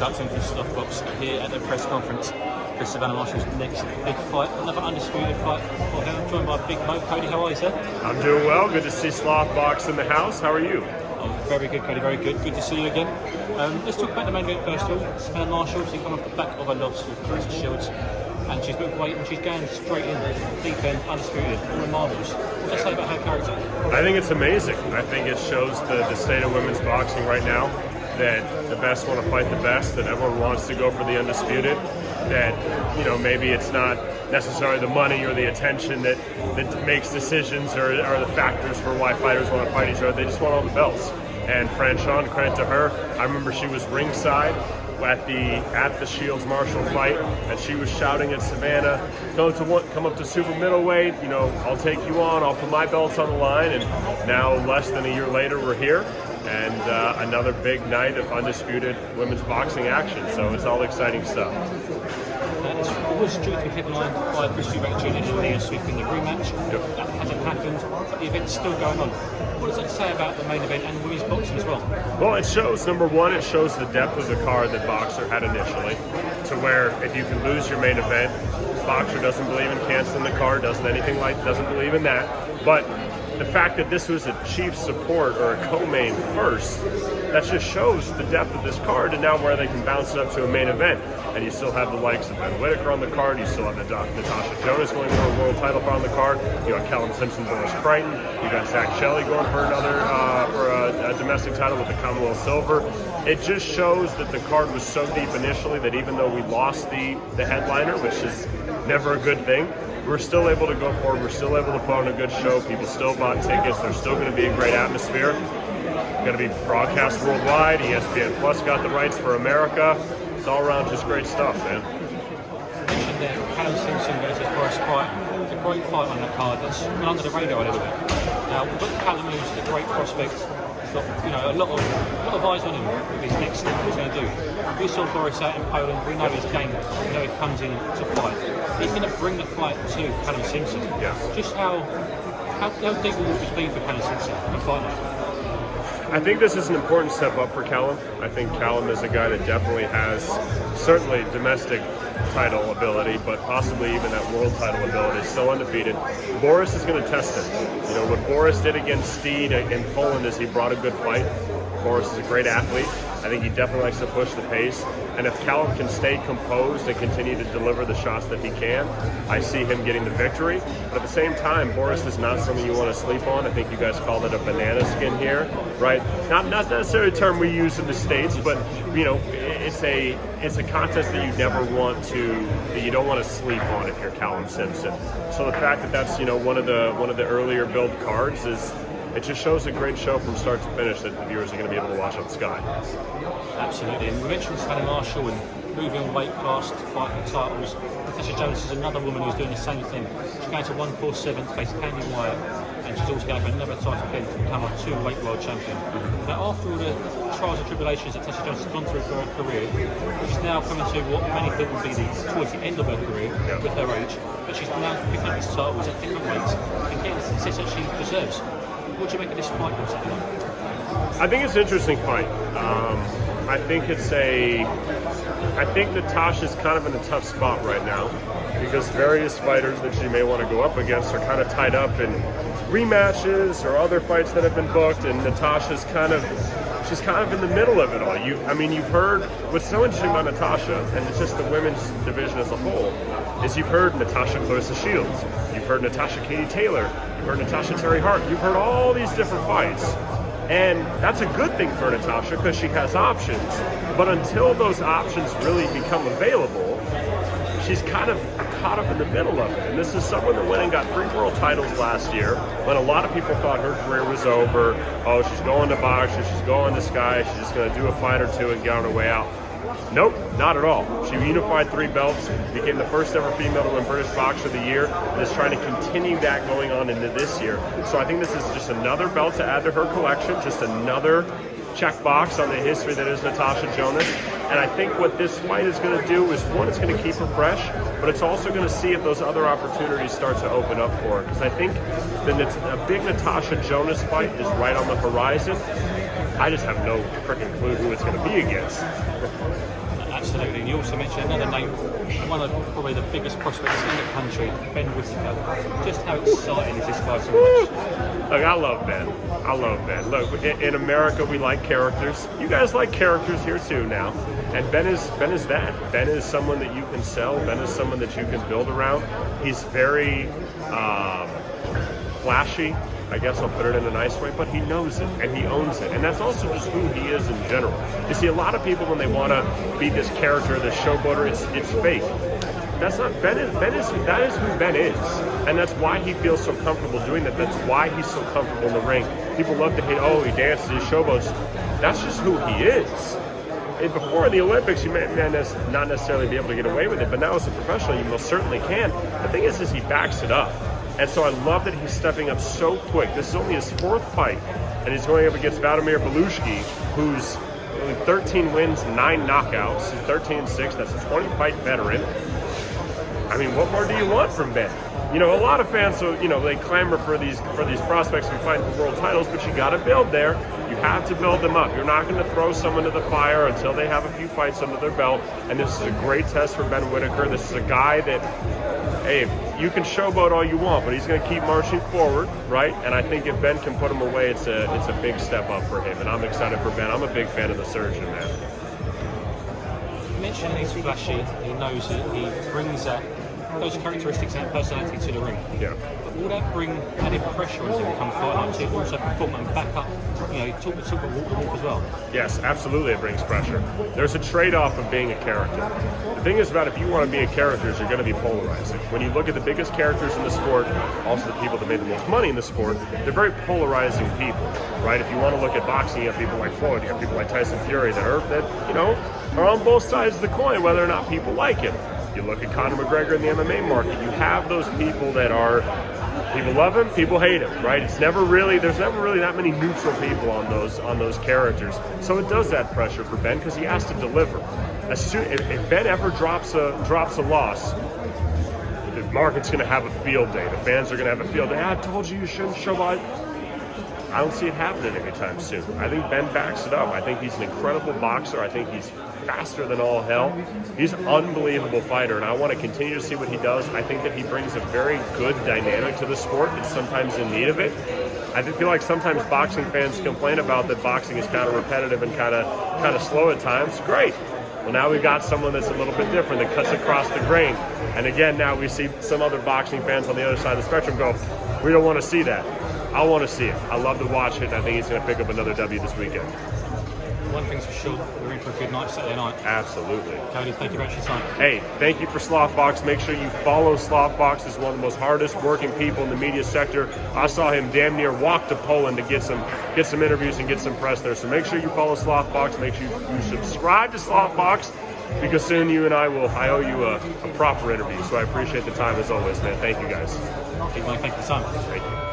introduction to Slothbox here at the press conference for Savannah Marshall's next big fight, another undisputed fight. I'm joined by Big Mo. Cody, how are you, sir? I'm doing well. Good to see Slothbox in the house. How are you? Oh, very good, Cody, very good. Good to see you again. Let's talk about the main event first of all. Savannah Marshall, she's come off the back of a loss with Clarissa Shields, and she's moved weight and she's going straight in, deep end, undisputed, all the marbles. What does that say about her character? I think it's amazing. I think it shows the state of women's boxing right now, that the best want to fight the best, that everyone wants to go for the undisputed, that, you know, maybe it's not necessarily the money or the attention that makes decisions or the factors for why fighters want to fight each other. They just want all the belts. And Franchon, credit to her, I remember she was ringside at the Shields Marshall fight, and she was shouting at Savannah, come up to super middleweight, you know, I'll take you on, I'll put my belts on the line. And now, less than a year later, we're here, and another big night of undisputed women's boxing action. So it's all exciting stuff. It was due to be headlined by Chris Eubank Jr. and Leah Swift in the rematch. Yep. That hasn't happened, but the event's still going on. What does that say about the main event and women's boxing as well? Well, it shows, number one, it shows the depth of the card that Boxer had initially, to where if you can lose your main event, Boxer doesn't believe in canceling the card, doesn't believe in that. But the fact that this was a chief support or a co-main first, that just shows the depth of this card, and now where they can bounce it up to a main event. And you still have the likes of Ben Whittaker on the card, you still have Natasha Jonas going for a world title on the card, you got Callum Simpson, Boris Crichton, you got Zach Shelley going for another for a domestic title with the Commonwealth Silver. It just shows that the card was so deep initially that even though we lost the headliner, which is never a good thing, we're still able to go forward, we're still able to put on a good show, people still bought tickets, there's still going to be a great atmosphere. Going to be broadcast worldwide, ESPN Plus got the rights for America. It's all around just great stuff, man. Mentioned there, Callum Simpson versus Boris Crichton. It's a great fight on that card that's gone under the radar a little bit. Now, we've got Callum, who's a great prospect. He's got, you know, a lot of eyes on him with his next step, what he's going to do. We saw Boris out in Poland, we know his game, we know he comes in to fight. He's going to bring the fight to Callum Simpson. Yeah. Just how deep will this be for Callum Simpson in a fight like that? I think this is an important step up for Callum. I think Callum is a guy that definitely has certainly domestic title ability, but possibly even that world title ability. Still undefeated. Boris is going to test him. You know, what Boris did against Steed in Poland is he brought a good fight. Boris is a great athlete. I think he definitely likes to push the pace. And if Callum can stay composed and continue to deliver the shots that he can, I see him getting the victory. But at the same time, Boris is not something you want to sleep on. I think you guys called it a banana skin here, right? Not necessarily a term we use in the States, but you know, it's a contest that you don't want to sleep on if you're Callum Simpson. So the fact that that's, you know, one of the earlier build cards is, it just shows a great show from start to finish that the viewers are going to be able to watch on Sky. Absolutely. And we mentioned Savannah Marshall and moving weight class to fight for titles. Natasha Jonas is another woman who's doing the same thing. She's going to 147 to face Candy Wyatt, and she's also going for another title again to become a two-weight world champion. Now, after all the trials and tribulations that Natasha Jonas has gone through for her career, she's now coming to what many think will be towards the end of her career with her age, but she's now picking up these titles at different weights and getting the success that she deserves. What do you make of this fight on Saturday? I think it's an interesting fight. I think Natasha's kind of in a tough spot right now because various fighters that she may want to go up against are kind of tied up in rematches or other fights that have been booked, and Natasha's kind of in the middle of it all. You've heard what's so interesting about Natasha, and it's just the women's division as a whole, is you've heard Natasha Clarissa Shields, you've heard Natasha Katie Taylor, you've heard Natasha Terry Hart, you've heard all these different fights. And that's a good thing for Natasha because she has options. But until those options really become available, she's kind of caught up in the middle of it. And this is someone that went and got 3 world titles last year when a lot of people thought her career was over. Oh, she's going to boxing, she's going to Sky, she's just going to do a fight or two and get on her way out. Nope, not at all. She unified 3 belts, became the first ever female to win British Boxer of the Year, and is trying to continue that going on into this year. So I think this is just another belt to add to her collection, just another checkbox on the history that is Natasha Jonas. And I think what this fight is going to do is, one, it's going to keep her fresh, but it's also going to see if those other opportunities start to open up for her. Because I think a big Natasha Jonas fight is right on the horizon. I just have no freaking clue who it's going to be against. Absolutely. And you also mentioned another name, one of probably the biggest prospects in the country, Ben Whittaker. Just how exciting is this guy to watch? Look, I love Ben. I love Ben. Look, in America, we like characters. You guys like characters here too now. And Ben is that. Ben is someone that you can sell. Ben is someone that you can build around. He's very flashy. I guess I'll put it in a nice way, but he knows it and he owns it, and that's also just who he is in general. You see, a lot of people when they want to be this character, this showboater, it's fake. That's not Ben. That is who Ben is, and that's why he feels so comfortable doing that. That's why he's so comfortable in the ring. People love to hate. Oh, he dances, he showboats. That's just who he is. And before the Olympics, you may not necessarily be able to get away with it, but now as a professional, you most certainly can. The thing is he backs it up. And so I love that he's stepping up so quick. This is only his 4th fight, and he's going up against Vladimir Belushki, who's only 13 wins, 9 knockouts. He's 13-6. That's a 20-fight veteran. I mean, what more do you want from Ben? You know, a lot of fans, so they clamor for these prospects we fight for world titles, but you got to build there. You have to build them up. You're not going to throw someone to the fire until they have a few fights under their belt. And this is a great test for Ben Whittaker. This is a guy that, hey, you can showboat all you want, but he's going to keep marching forward, right? And I think if Ben can put him away, it's a big step up for him. And I'm excited for Ben. I'm a big fan of the Surgeon, man. You mentioned he's flashy. He knows it. He brings those characteristics and personality to the ring. Yeah. But will that bring added pressure as they become fight night to also perform and back up, talk the walk as well? Yes, absolutely it brings pressure. There's a trade-off of being a character. The thing is about if you want to be a character is you're going to be polarizing. When you look at the biggest characters in the sport, also the people that made the most money in the sport, they're very polarizing people, right? If you want to look at boxing, you have people like Floyd, you have people like Tyson Fury that are on both sides of the coin, whether or not people like him. You look at Conor McGregor in the MMA market, you have those people that are, people love him, people hate him, right? There's never really that many neutral people on those characters. So it does add pressure for Ben because he has to deliver. If Ben ever drops a loss, the market's going to have a field day. The fans are going to have a field day. I told you shouldn't show by. I don't see it happening anytime soon. I think Ben backs it up. I think he's an incredible boxer. I think he's faster than all hell. He's an unbelievable fighter, and I want to continue to see what he does. I think that he brings a very good dynamic to the sport. It's sometimes in need of it. I feel like sometimes boxing fans complain about that boxing is kind of repetitive and kind of slow at times. Great. Well, now we've got someone that's a little bit different, that cuts across the grain. And again, now we see some other boxing fans on the other side of the spectrum go, we don't want to see that. I want to see it. I love to watch it, and I think he's going to pick up another W this weekend. One thing's for sure, we're in for a good night Saturday night. Absolutely. Cody, thank you very much for your time. Hey, thank you for Slothbox. Make sure you follow Slothbox. He's one of the most hardest working people in the media sector. I saw him damn near walk to Poland to get some interviews and get some press there. So make sure you follow Slothbox. Make sure you subscribe to Slothbox, because soon you and I owe you a proper interview. So I appreciate the time as always, man. Thank you guys. Thank you for the time. Thank you.